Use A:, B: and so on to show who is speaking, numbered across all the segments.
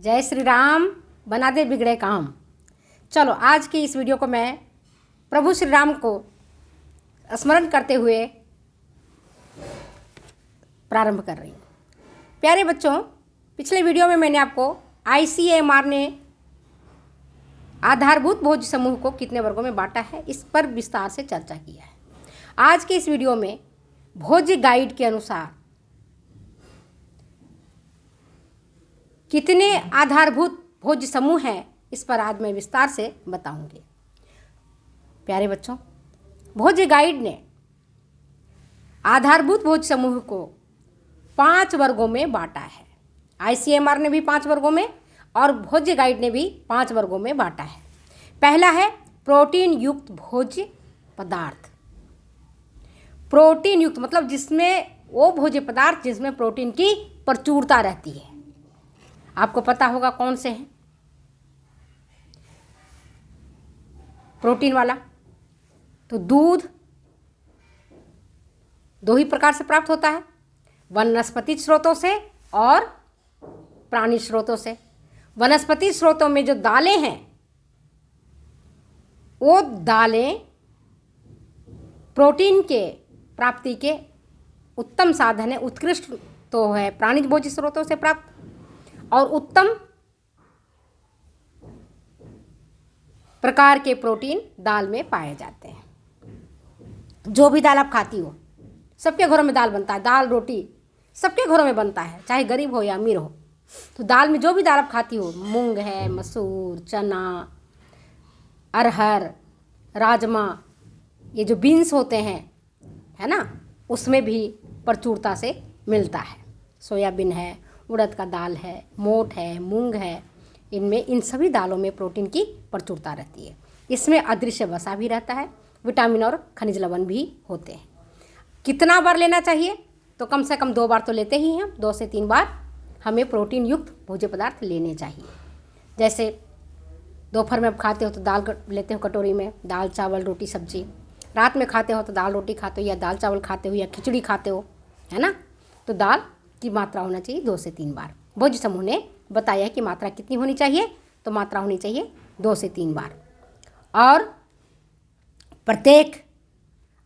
A: जय श्री राम, बना दे बिगड़े काम। चलो आज की इस वीडियो को मैं प्रभु श्री राम को स्मरण करते हुए प्रारंभ कर रही हूँ। प्यारे बच्चों, पिछले वीडियो में मैंने आपको ICMR ने आधारभूत भोज्य समूह को कितने वर्गों में बांटा है, इस पर विस्तार से चर्चा किया है। आज के इस वीडियो में भोज्य गाइड के अनुसार कितने आधारभूत भोज्य समूह हैं, इस पर आज मैं विस्तार से बताऊंगी। प्यारे बच्चों, भोज्य गाइड ने आधारभूत भोज्य समूह को 5 वर्गों में बांटा है। ICMR ने भी 5 वर्गों में और भोज्य गाइड ने भी 5 वर्गों में बांटा है। पहला है प्रोटीन युक्त भोज्य पदार्थ। प्रोटीन युक्त मतलब जिसमें वो भोज्य पदार्थ जिसमें प्रोटीन की प्रचुरता रहती है। आपको पता होगा कौन से हैं प्रोटीन वाला। तो दूध 2 ही प्रकार से प्राप्त होता है, वनस्पति स्रोतों से और प्राणी स्रोतों से। वनस्पति स्रोतों में जो दालें हैं वो दालें प्रोटीन के प्राप्ति के उत्तम साधन है। उत्कृष्ट तो है प्राणिज भोज्य स्रोतों से प्राप्त, और उत्तम प्रकार के प्रोटीन दाल में पाए जाते हैं। जो भी दाल आप खाती हो, सबके घरों में दाल बनता है, दाल रोटी सबके घरों में बनता है, चाहे गरीब हो या अमीर हो। तो दाल में जो भी दाल आप खाती हो, मूंग है, मसूर, चना, अरहर, राजमा, ये जो बीन्स होते हैं, है ना, उसमें भी प्रचुरता से मिलता है। सोयाबीन है, उड़द का दाल है, मोठ है, मूंग है, इनमें इन सभी दालों में प्रोटीन की प्रचुरता रहती है। इसमें अदृश्य वसा भी रहता है, विटामिन और खनिज लवण भी होते हैं। कितना बार लेना चाहिए? तो कम से कम 2 बार तो लेते ही हैं। 2 से 3 बार हमें प्रोटीन युक्त भोज्य पदार्थ लेने चाहिए। जैसे दोपहर में आप खाते हो तो दाल लेते हो कटोरी में, दाल चावल रोटी सब्जी। रात में खाते हो तो दाल रोटी खाते हो या दाल चावल खाते हो या खिचड़ी खाते हो, है ना। तो दाल की मात्रा होना चाहिए 2 से 3 बार। भोज्य समूह ने बताया है कि मात्रा कितनी होनी चाहिए, तो मात्रा होनी चाहिए 2 से 3 बार। और प्रत्येक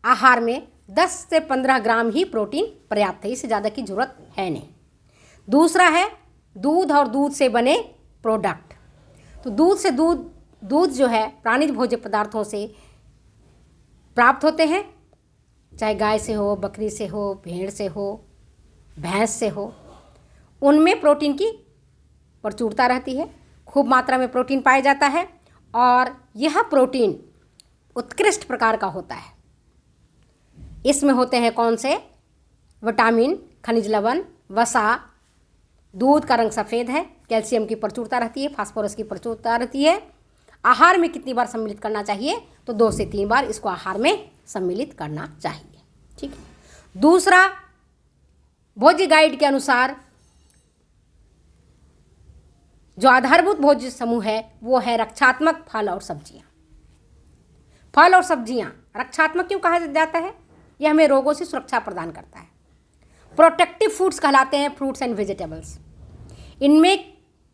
A: आहार में 10 से 15 ग्राम ही प्रोटीन पर्याप्त है, इससे ज़्यादा की जरूरत है नहीं। दूसरा है दूध और दूध से बने प्रोडक्ट। तो दूध जो है प्राणिज भोज्य पदार्थों से प्राप्त होते हैं, चाहे गाय से हो, बकरी से हो, भेड़ से हो, भैंस से हो। उनमें प्रोटीन की प्रचुरता रहती है, खूब मात्रा में प्रोटीन पाया जाता है, और यह प्रोटीन उत्कृष्ट प्रकार का होता है। इसमें होते हैं कौन से? विटामिन, खनिज लवण, वसा। दूध का रंग सफ़ेद है, कैल्शियम की प्रचुरता रहती है, फास्फोरस की प्रचुरता रहती है। आहार में कितनी बार सम्मिलित करना चाहिए? तो 2 से 3 बार इसको आहार में सम्मिलित करना चाहिए। ठीक है। दूसरा, भोज्य गाइड के अनुसार जो आधारभूत भोज्य समूह है वो है रक्षात्मक फल और सब्जियां। फल और सब्जियां रक्षात्मक क्यों कहा जाता है? यह हमें रोगों से सुरक्षा प्रदान करता है। प्रोटेक्टिव फूड्स कहलाते हैं फ्रूट्स एंड वेजिटेबल्स। इनमें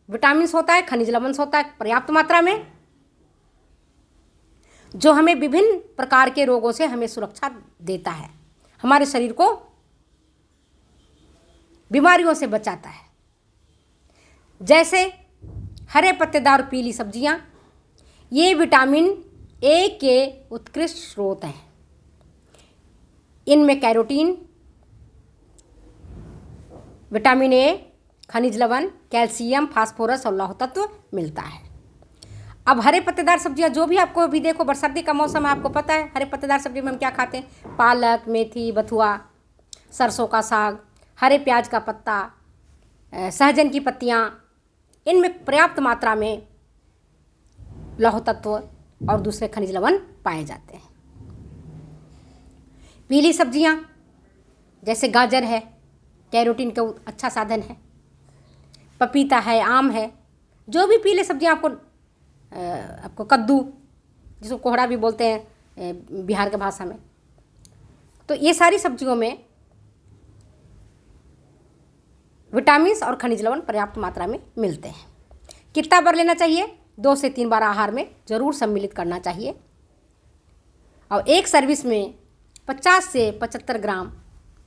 A: विटामिन होता है, खनिज लवण होता है पर्याप्त मात्रा में, जो हमें विभिन्न प्रकार के रोगों से हमें सुरक्षा देता है, हमारे शरीर को बीमारियों से बचाता है। जैसे हरे पत्तेदार पीली सब्जियां, ये विटामिन ए के उत्कृष्ट स्रोत हैं। इनमें कैरोटीन, विटामिन ए, खनिज लवण, कैल्शियम, फास्फोरस और लौह तत्व मिलता है। अब हरे पत्तेदार सब्जियां जो भी आपको अभी देखो, बरसाती का मौसम है, आपको पता है हरे पत्तेदार सब्जी में हम क्या खाते हैं? पालक, मेथी, बथुआ, सरसों का साग, हरे प्याज का पत्ता, सहजन की पत्तियां। इनमें पर्याप्त मात्रा में लौह तत्व और दूसरे खनिज लवण पाए जाते हैं। पीली सब्जियां जैसे गाजर है, कैरोटीन का अच्छा साधन है। पपीता है, आम है, जो भी पीले सब्जियां आपको कद्दू, जिसको कोहड़ा भी बोलते हैं बिहार के भाषा में, तो ये सारी सब्जियों में विटामिन्स और खनिज लवण पर्याप्त मात्रा में मिलते हैं। कितना बार लेना चाहिए? 2 से 3 बार आहार में ज़रूर सम्मिलित करना चाहिए। और एक सर्विस में 50 से 75 ग्राम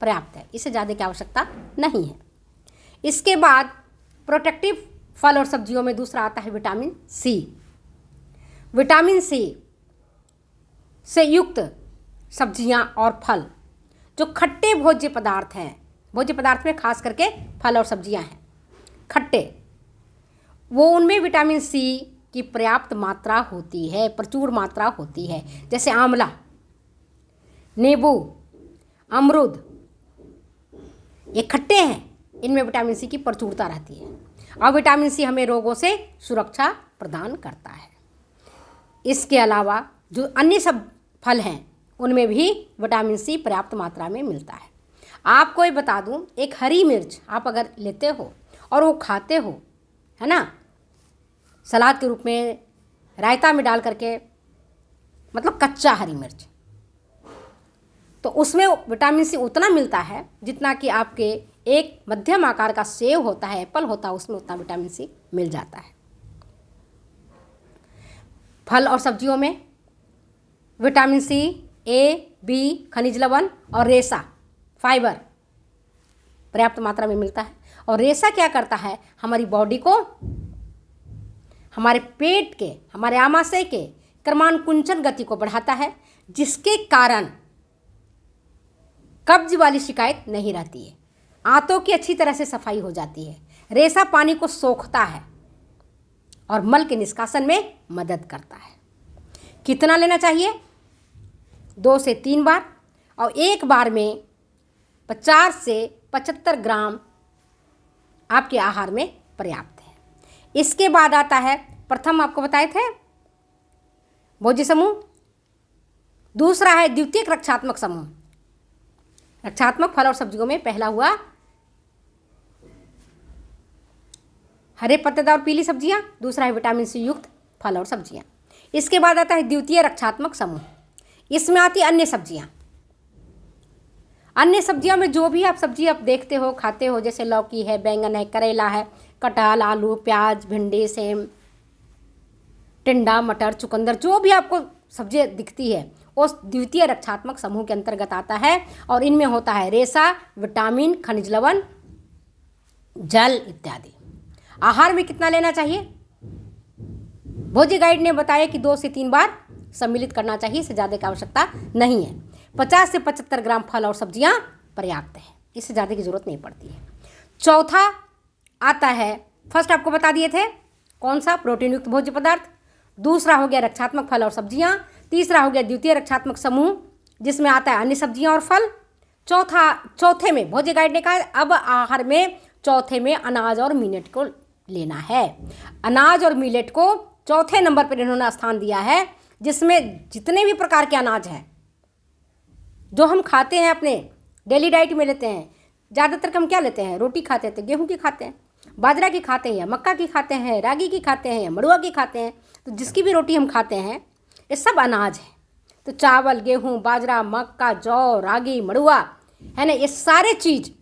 A: पर्याप्त है, इससे ज़्यादा की आवश्यकता नहीं है। इसके बाद प्रोटेक्टिव फल और सब्जियों में दूसरा आता है विटामिन सी। विटामिन सी से युक्त सब्जियां और फल जो खट्टे भोज्य पदार्थ हैं, भोज्य पदार्थ में खास करके फल और सब्जियां हैं खट्टे, वो उनमें विटामिन सी की पर्याप्त मात्रा होती है, प्रचुर मात्रा होती है। जैसे आंवला, नींबू, अमरूद, ये खट्टे हैं, इनमें विटामिन सी की प्रचुरता रहती है और विटामिन सी हमें रोगों से सुरक्षा प्रदान करता है। इसके अलावा जो अन्य सब फल हैं उनमें भी विटामिन सी पर्याप्त मात्रा में मिलता है। आपको ये बता दूं, एक हरी मिर्च आप अगर लेते हो और वो खाते हो, है ना, सलाद के रूप में, रायता में डाल करके, मतलब कच्चा हरी मिर्च, तो उसमें विटामिन सी उतना मिलता है जितना कि आपके एक मध्यम आकार का सेव होता है, एप्पल होता है, उसमें उतना विटामिन सी मिल जाता है। फल और सब्जियों में विटामिन सी, ए, बी, खनिज लवण और रेसा, फाइबर पर्याप्त मात्रा में मिलता है। और रेसा क्या करता है? हमारी बॉडी को, हमारे पेट के, हमारे आमाशय के क्रमानुकुंचन गति को बढ़ाता है, जिसके कारण कब्ज वाली शिकायत नहीं रहती है, आंतों की अच्छी तरह से सफाई हो जाती है। रेसा पानी को सोखता है और मल के निष्कासन में मदद करता है। कितना लेना चाहिए? 2 से 3 बार, और एक बार में 50 से 75 ग्राम आपके आहार में पर्याप्त है। इसके बाद आता है, प्रथम आपको बताए थे भोज्य समूह, दूसरा है द्वितीयक रक्षात्मक समूह। रक्षात्मक फल और सब्जियों में पहला हुआ हरे पत्तेदार पीली सब्जियां, दूसरा है विटामिन सी युक्त फल और सब्जियां। इसके बाद आता है द्वितीय रक्षात्मक समूह, इसमें आती है अन्य सब्जियां। अन्य सब्जियों में जो भी आप सब्जी आप देखते हो, खाते हो, जैसे लौकी है, बैंगन है, करेला है, कटहल, आलू, प्याज, भिंडी, सेम, टिंडा, मटर, चुकंदर, जो भी आपको सब्जी दिखती है वो द्वितीय रक्षात्मक समूह के अंतर्गत आता है। और इनमें होता है रेसा, विटामिन, खनिज लवण, जल इत्यादि। आहार में कितना लेना चाहिए? भोज्य गाइड ने बताया कि 2 से 3 बार सम्मिलित करना चाहिए, इससे ज़्यादा की आवश्यकता नहीं है। 50 से 75 ग्राम फल और सब्जियां पर्याप्त है, इससे ज़्यादा की जरूरत नहीं पड़ती है। चौथा आता है, फर्स्ट आपको बता दिए थे कौन सा, प्रोटीन युक्त भोज्य पदार्थ। दूसरा हो गया रक्षात्मक फल और सब्जियां। तीसरा हो गया द्वितीय रक्षात्मक समूह, जिसमें आता है अन्य सब्जियां और फल। चौथे में भोज्य गाइड ने कहा अब आहार में चौथे में अनाज और मिलेट को लेना है। अनाज और मिलेट को चौथे नंबर पर इन्होंने स्थान दिया है, जिसमें जितने भी प्रकार के अनाज हैं जो हम खाते हैं, अपने डेली डाइट में लेते हैं, ज़्यादातर हम क्या लेते हैं? रोटी खाते हैं, गेहूं की खाते हैं, बाजरा की खाते हैं, या मक्का की खाते हैं, रागी की खाते हैं, या मड़ुआ की खाते हैं। तो जिसकी भी रोटी हम खाते हैं ये सब अनाज है। तो चावल, गेहूं, बाजरा, मक्का, जौ, रागी, मड़ुआ, है ना, ये सारे चीज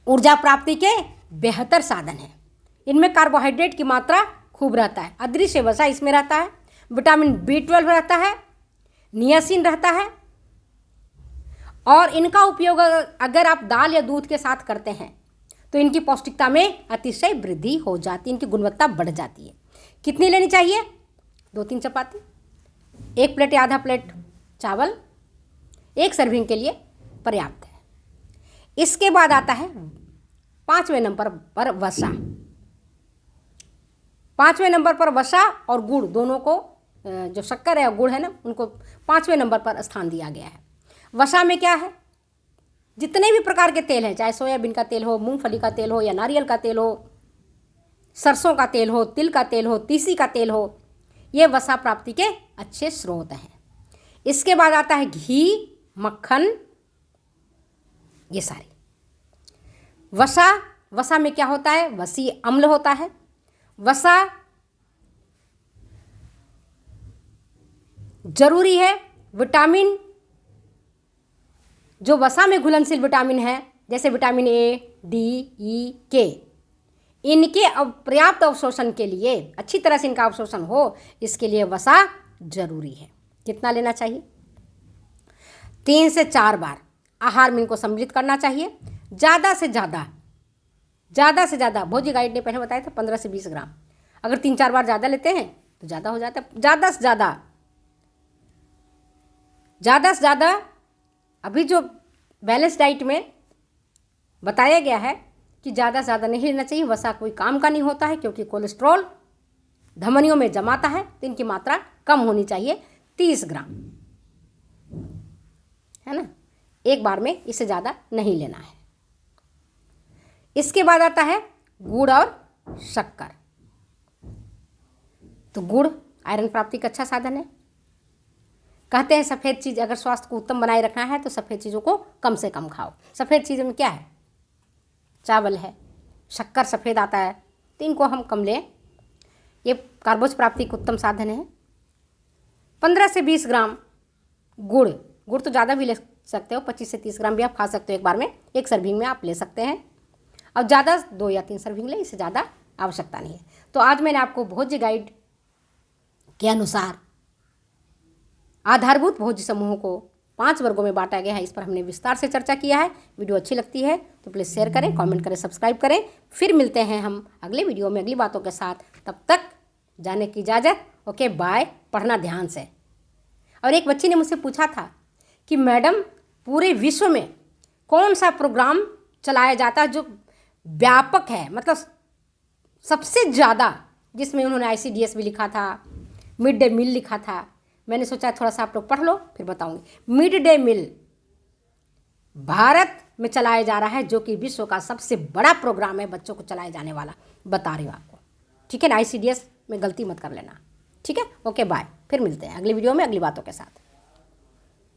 A: ऊर्जा प्राप्ति के बेहतर साधन है। इनमें कार्बोहाइड्रेट की मात्रा खूब रहता है, अदृश्य वसा इसमें रहता है, विटामिन B12 रहता है, नियासिन रहता है। और इनका उपयोग अगर आप दाल या दूध के साथ करते हैं तो इनकी पौष्टिकता में अतिशय वृद्धि हो जाती है, इनकी गुणवत्ता बढ़ जाती है। कितनी लेनी चाहिए? 2-3 चपाती, 1 प्लेट या आधा प्लेट चावल, 1 सर्विंग के लिए पर्याप्त है। इसके बाद आता है 5वें नंबर पर वसा। 5वें नंबर पर वसा और गुड़, दोनों को, जो शक्कर है और गुड़ है ना, उनको 5वें नंबर पर स्थान दिया गया है। वसा में क्या है? जितने भी प्रकार के तेल हैं, चाहे सोयाबीन का तेल हो, मूंगफली का तेल हो, या नारियल का तेल हो, सरसों का तेल हो, तिल का तेल हो, तीसी का तेल हो, ये वसा प्राप्ति के अच्छे स्रोत हैं। इसके बाद आता है घी, मक्खन, ये सारे। वसा में क्या होता है? वसी अम्ल होता है। वसा जरूरी है। विटामिन, जो वसा में घुलनशील विटामिन है, जैसे vitamin A, D, E, K, इनके पर्याप्त अवशोषण के लिए, अच्छी तरह से इनका अवशोषण हो, इसके लिए वसा जरूरी है। कितना लेना चाहिए? 3 से 4 बार आहार में इनको सम्मिलित करना चाहिए। ज़्यादा से ज़्यादा भोज्य गाइड ने पहले बताया था 15 से 20 ग्राम। अगर 3-4 बार ज़्यादा लेते हैं तो ज़्यादा हो जाता है। ज़्यादा से ज़्यादा अभी जो बैलेंस डाइट में बताया गया है कि ज़्यादा से ज़्यादा नहीं लेना चाहिए। वसा कोई काम का नहीं होता है, क्योंकि कोलेस्ट्रॉल धमनियों में जमाता है, तो इनकी मात्रा कम होनी चाहिए, 30 ग्राम, है ना। एक बार में इससे ज़्यादा नहीं लेना है। इसके बाद आता है गुड़ और शक्कर। तो गुड़ आयरन प्राप्ति का अच्छा साधन है। कहते हैं सफ़ेद चीज़, अगर स्वास्थ्य को उत्तम बनाए रखना है तो सफ़ेद चीज़ों को कम से कम खाओ। सफ़ेद चीज़ों में क्या है? चावल है, शक्कर सफ़ेद आता है, तो इनको हम कम लें। ये कार्बोज प्राप्ति का उत्तम साधन है। 15 से 20 ग्राम गुड़ तो ज़्यादा भी ले सकते हो, 25 से 30 ग्राम भी आप खा सकते हो एक बार में। एक सर्विंग में आप ले सकते हैं, और ज़्यादा 2 या 3 सर्विंग ले, इससे ज़्यादा आवश्यकता नहीं है। तो आज मैंने आपको भोज्य गाइड के अनुसार आधारभूत भोज्य समूहों को 5 वर्गों में बांटा गया है, इस पर हमने विस्तार से चर्चा किया है। वीडियो अच्छी लगती है तो प्लीज़ शेयर करें, कमेंट करें, सब्सक्राइब करें। फिर मिलते हैं हम अगले वीडियो में अगली बातों के साथ। तब तक जाने की इजाज़त। Okay bye. पढ़ना ध्यान से। और एक बच्ची ने मुझसे पूछा था कि मैडम पूरे विश्व में कौन सा प्रोग्राम चलाया जाता है जो व्यापक है, मतलब सबसे ज़्यादा, जिसमें उन्होंने ICDS भी लिखा था, मिड डे मील लिखा था। मैंने सोचा थोड़ा सा आप लोग पढ़ लो, फिर बताऊंगी। मिड डे मील भारत में चलाया जा रहा है, जो कि विश्व का सबसे बड़ा प्रोग्राम है बच्चों को चलाए जाने वाला। बता रही हूँ आपको, ठीक है ना। ICDS में गलती मत कर लेना, ठीक है। Okay bye. फिर मिलते हैं अगली वीडियो में अगली बातों के साथ।